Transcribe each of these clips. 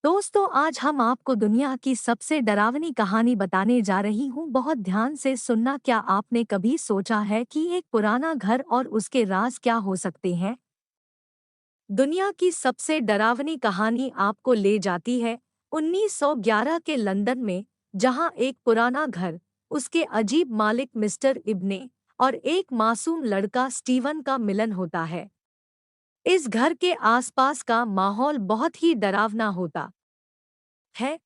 दोस्तों, आज हम आपको दुनिया की सबसे डरावनी कहानी बताने जा रही हूँ। बहुत ध्यान से सुनना। क्या आपने कभी सोचा है कि एक पुराना घर और उसके राज क्या हो सकते हैं? दुनिया की सबसे डरावनी कहानी आपको ले जाती है 1911 के लंदन में, जहाँ एक पुराना घर, उसके अजीब मालिक मिस्टर इब्ने और एक मासूम लड़का स्टीवन का मिलन होता है। इस घर के आसपास का माहौल बहुत ही डरावना होता है।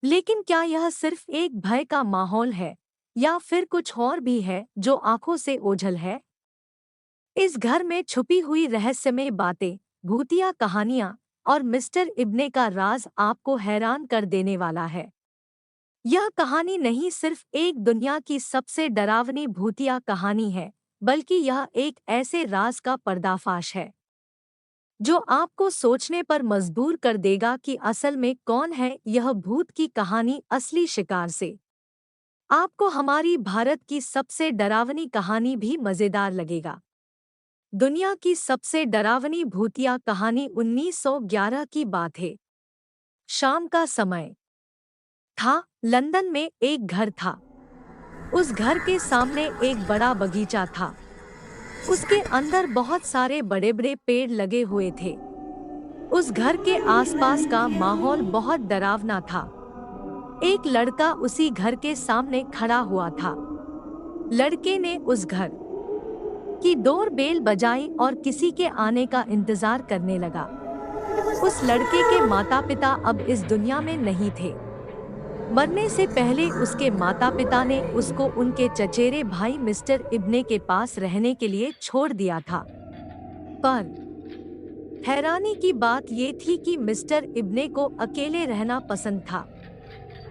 लेकिन क्या यह सिर्फ एक भय का माहौल है या फिर कुछ और भी है जो आंखों से ओझल है? इस घर में छुपी हुई रहस्यमय बातें, भूतिया कहानियां और मिस्टर इब्ने का राज आपको हैरान कर देने वाला है। यह कहानी नहीं सिर्फ एक दुनिया की सबसे डरावनी भूतिया कहानी है, बल्कि यह एक ऐसे राज का पर्दाफाश है जो आपको सोचने पर मजबूर कर देगा कि असल में कौन है यह भूत की कहानी असली शिकार से। आपको हमारी भारत की सबसे डरावनी कहानी भी मजेदार लगेगा। दुनिया की सबसे डरावनी भूतिया कहानी 1911 की बात है। शाम का समय था। लंदन में एक घर था। उस घर के सामने एक बड़ा बगीचा था। उसके अंदर बहुत सारे बड़े बड़े पेड़ लगे हुए थे। उस घर के आसपास का माहौल बहुत डरावना था। एक लड़का उसी घर के सामने खड़ा हुआ था। लड़के ने उस घर की डोर बेल बजाई और किसी के आने का इंतजार करने लगा। उस लड़के के माता पिता अब इस दुनिया में नहीं थे। मरने से पहले उसके माता पिता ने उसको उनके चचेरे भाई मिस्टर इब्ने के पास रहने के लिए छोड़ दिया था। पर हैरानी की बात ये थी कि मिस्टर इब्ने को अकेले रहना पसंद था।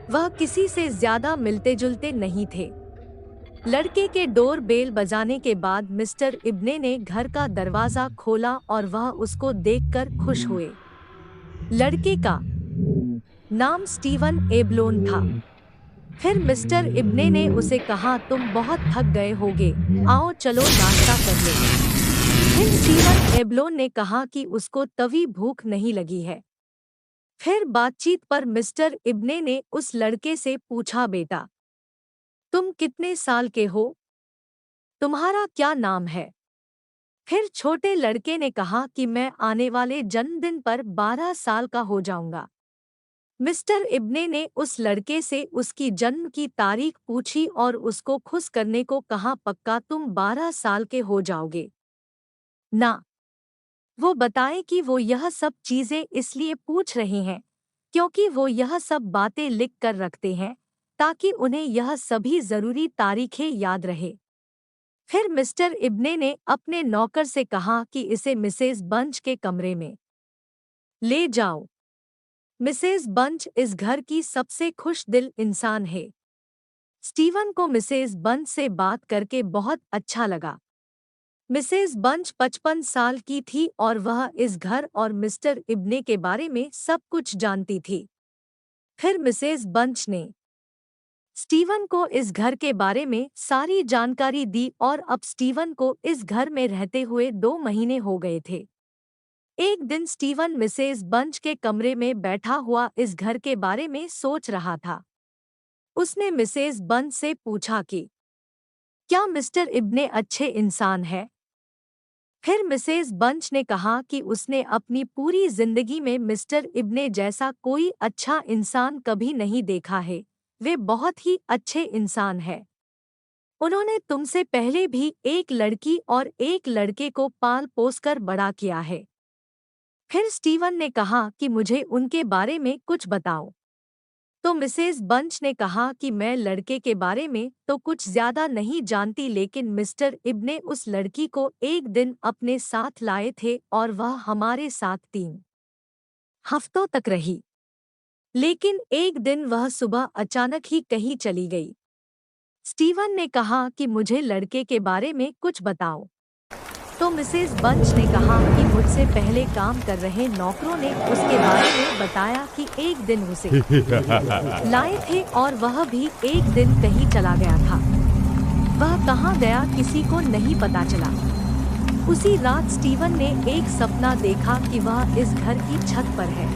वह किसी से ज्यादा मिलते जुलते नहीं थे। लड़के के डोर बेल बजाने के बाद मिस्टर इब्ने ने घर का दरवाजा खोला और वह उसको देखकर खुश हुए। लड़के का नाम स्टीवन एबलोन था। फिर मिस्टर इब्ने ने उसे कहा, तुम बहुत थक गए होगे, आओ चलो नाश्ता कर ले। फिर स्टीवन एबलोन ने कहा कि उसको तभी भूख नहीं लगी है। फिर बातचीत पर मिस्टर इब्ने ने उस लड़के से पूछा, बेटा तुम कितने साल के हो? तुम्हारा क्या नाम है? फिर छोटे लड़के ने कहा कि मैं आने वाले जन्मदिन पर 12 साल का हो जाऊंगा। मिस्टर इब्ने ने उस लड़के से उसकी जन्म की तारीख पूछी और उसको खुश करने को कहा, पक्का तुम 12 साल के हो जाओगे ना? वो बताए कि वो यह सब चीजें इसलिए पूछ रहे हैं क्योंकि वो यह सब बातें लिख कर रखते हैं ताकि उन्हें यह सभी जरूरी तारीखें याद रहे। फिर मिस्टर इब्ने ने अपने नौकर से कहा कि इसे मिसेस बंच के कमरे में ले जाओ। मिसेस बंच इस घर की सबसे खुश दिल इंसान है। स्टीवन को मिसेस बंच से बात करके बहुत अच्छा लगा। मिसेस बंच 55 साल की थी और वह इस घर और मिस्टर इब्ने के बारे में सब कुछ जानती थी। फिर मिसेस बंच ने स्टीवन को इस घर के बारे में सारी जानकारी दी और अब स्टीवन को इस घर में रहते हुए 2 महीने हो गए थे। एक दिन स्टीवन मिसेस बंच के कमरे में बैठा हुआ इस घर के बारे में सोच रहा था। उसने मिसेस बंच से पूछा कि क्या मिस्टर इब्ने अच्छे इंसान है? फिर मिसेस बंच ने कहा कि उसने अपनी पूरी जिंदगी में मिस्टर इब्ने जैसा कोई अच्छा इंसान कभी नहीं देखा है। वे बहुत ही अच्छे इंसान है। उन्होंने तुमसे पहले भी एक लड़की और एक लड़के को पाल पोस कर बड़ा किया है। फिर स्टीवन ने कहा कि मुझे उनके बारे में कुछ बताओ। तो मिसेस बंच ने कहा कि मैं लड़के के बारे में तो कुछ ज्यादा नहीं जानती, लेकिन मिस्टर इब्ने उस लड़की को एक दिन अपने साथ लाए थे और वह हमारे साथ 3 हफ्तों तक रही। लेकिन एक दिन वह सुबह अचानक ही कहीं चली गई। स्टीवन ने कहा कि मुझे लड़के के बारे में कुछ बताओ। तो मिसेस बंच ने कहा कि मुझसे पहले काम कर रहे नौकरों ने उसके बारे में बताया कि एक दिन उसे लाए थे और वह भी एक दिन कहीं चला गया था। वह कहाँ गया किसी को नहीं पता चला। उसी रात स्टीवन ने एक सपना देखा कि वह इस घर की छत पर है।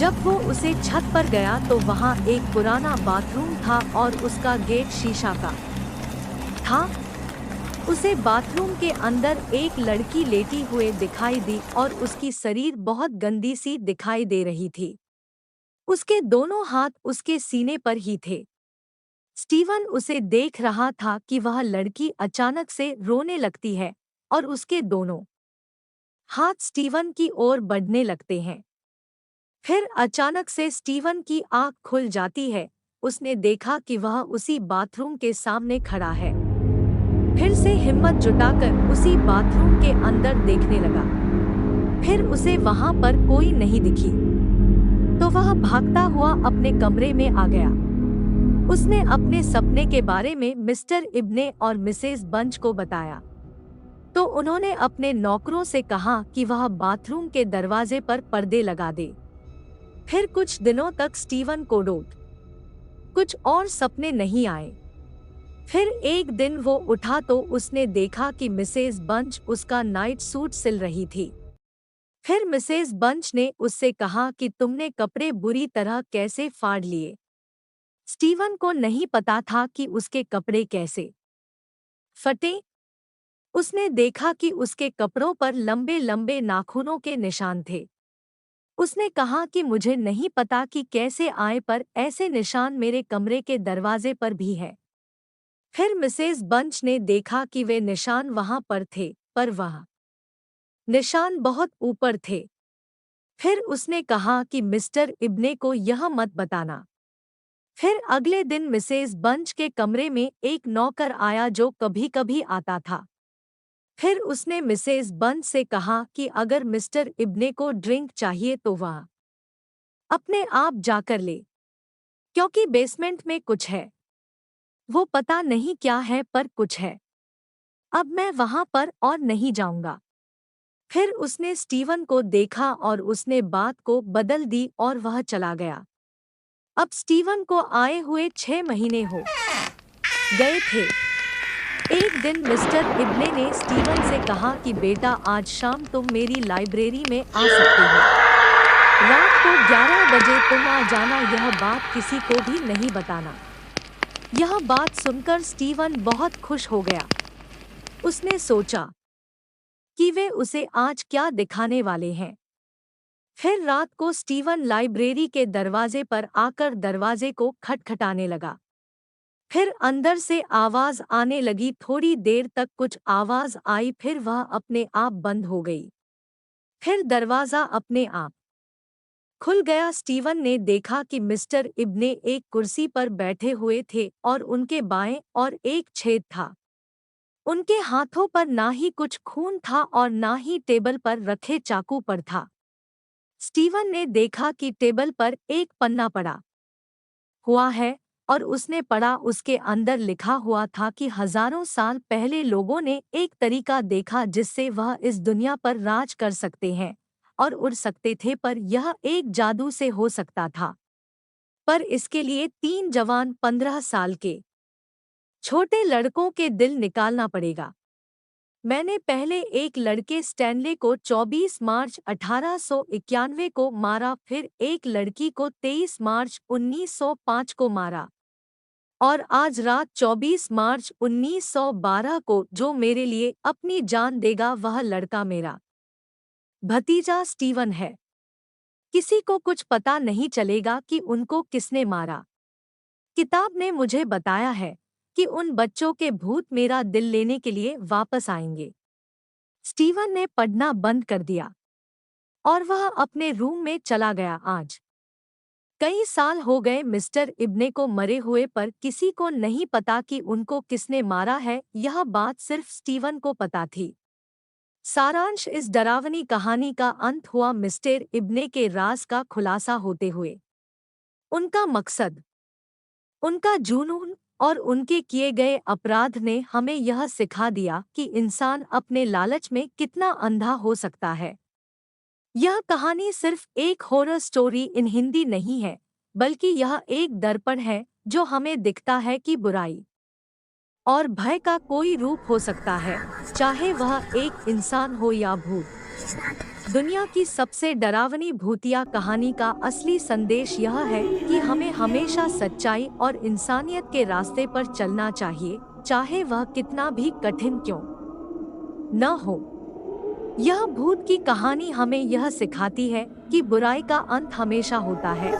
जब वो उसे छत पर गया तो वहाँ एक पुराना बाथरूम था और उसका गेट शीशा का था। उसे बाथरूम के अंदर एक लड़की लेटी हुए दिखाई दी और उसकी शरीर बहुत गंदी सी दिखाई दे रही थी। उसके दोनों हाथ उसके सीने पर ही थे। स्टीवन उसे देख रहा था कि वह लड़की अचानक से रोने लगती है और उसके दोनों हाथ स्टीवन की ओर बढ़ने लगते हैं। फिर अचानक से स्टीवन की आंख खुल जाती है। उसने देखा कि वह उसी बाथरूम के सामने खड़ा है। फिर से हिम्मत जुटाकर उसी बाथरूम के अंदर देखने लगा। फिर उसे वहां पर कोई नहीं दिखी तो वह भागता हुआ अपने कमरे में आ गया। उसने अपने सपने के बारे में मिस्टर इब्ने और मिसेस बंच को बताया तो उन्होंने अपने नौकरों से कहा कि वह बाथरूम के दरवाजे पर पर्दे लगा दे। फिर कुछ दिनों तक स्टीवन को कुछ और सपने नहीं आए। फिर एक दिन वो उठा तो उसने देखा कि मिसेस बंच उसका नाइट सूट सिल रही थी। फिर मिसेस बंच ने उससे कहा कि तुमने कपड़े बुरी तरह कैसे फाड़ लिए। स्टीवन को नहीं पता था कि उसके कपड़े कैसे फटे। उसने देखा कि उसके कपड़ों पर लंबे लंबे नाखूनों के निशान थे। उसने कहा कि मुझे नहीं पता कि कैसे आए पर ऐसे निशान मेरे कमरे के दरवाजे पर भी है। फिर मिसेस बंच ने देखा कि वे निशान वहां पर थे पर वह निशान बहुत ऊपर थे। फिर उसने कहा कि मिस्टर इब्ने को यह मत बताना। फिर अगले दिन मिसेस बंच के कमरे में एक नौकर आया जो कभी कभी आता था। फिर उसने मिसेस बंच से कहा कि अगर मिस्टर इब्ने को ड्रिंक चाहिए तो वह अपने आप जाकर ले, क्योंकि बेसमेंट में कुछ है। वो पता नहीं क्या है पर कुछ है। अब मैं वहां पर और नहीं जाऊंगा। फिर उसने स्टीवन को देखा और उसने बात को बदल दी और वह चला गया। अब स्टीवन को आए हुए 6 महीने हो गए थे। एक दिन मिस्टर इब्ने ने स्टीवन से कहा कि बेटा आज शाम तुम मेरी लाइब्रेरी में आ सकते हो। रात को 11 बजे तुम आ जाना, यह बात किसी को भी नहीं बताना। यह बात सुनकर स्टीवन बहुत खुश हो गया। उसने सोचा कि वे उसे आज क्या दिखाने वाले हैं। फिर रात को स्टीवन लाइब्रेरी के दरवाजे पर आकर दरवाजे को खटखटाने लगा। फिर अंदर से आवाज आने लगी। थोड़ी देर तक कुछ आवाज आई, फिर वह अपने आप बंद हो गई। फिर दरवाजा अपने आप खुल गया। स्टीवन ने देखा कि मिस्टर इब्ने एक कुर्सी पर बैठे हुए थे और उनके बाएं और एक छेद था। उनके हाथों पर ना ही कुछ खून था और ना ही टेबल पर रखे चाकू पर था। स्टीवन ने देखा कि टेबल पर एक पन्ना पड़ा हुआ है और उसने पढ़ा। उसके अंदर लिखा हुआ था कि हजारों साल पहले लोगों ने एक तरीका देखा जिससे वह इस दुनिया पर राज कर सकते हैं और उड़ सकते थे, पर यह एक जादू से हो सकता था। पर इसके लिए 3 जवान 15 साल के छोटे लड़कों के दिल निकालना पड़ेगा। मैंने पहले एक लड़के स्टैनले को 24 मार्च 1891 को मारा, फिर एक लड़की को 23 मार्च 1905 को मारा और आज रात 24 मार्च 1912 को जो मेरे लिए अपनी जान देगा वह लड़का मेरा भतीजा स्टीवन है। किसी को कुछ पता नहीं चलेगा कि उनको किसने मारा। किताब ने मुझे बताया है कि उन बच्चों के भूत मेरा दिल लेने के लिए वापस आएंगे। स्टीवन ने पढ़ना बंद कर दिया और वह अपने रूम में चला गया। आज कई साल हो गए मिस्टर इब्ने को मरे हुए, पर किसी को नहीं पता कि उनको किसने मारा है। यह बात सिर्फ स्टीवन को पता थी। सारांश, इस डरावनी कहानी का अंत हुआ मिस्टर इब्ने के राज का खुलासा होते हुए। उनका मकसद, उनका जुनून और उनके किए गए अपराध ने हमें यह सिखा दिया कि इंसान अपने लालच में कितना अंधा हो सकता है। यह कहानी सिर्फ एक हॉरर स्टोरी इन हिंदी नहीं है, बल्कि यह एक दर्पण है जो हमें दिखता है कि बुराई और भय का कोई रूप हो सकता है, चाहे वह एक इंसान हो या भूत। दुनिया की सबसे डरावनी भूतिया कहानी का असली संदेश यह है कि हमें हमेशा सच्चाई और इंसानियत के रास्ते पर चलना चाहिए, चाहे वह कितना भी कठिन क्यों न हो। यह भूत की कहानी हमें यह सिखाती है कि बुराई का अंत हमेशा होता है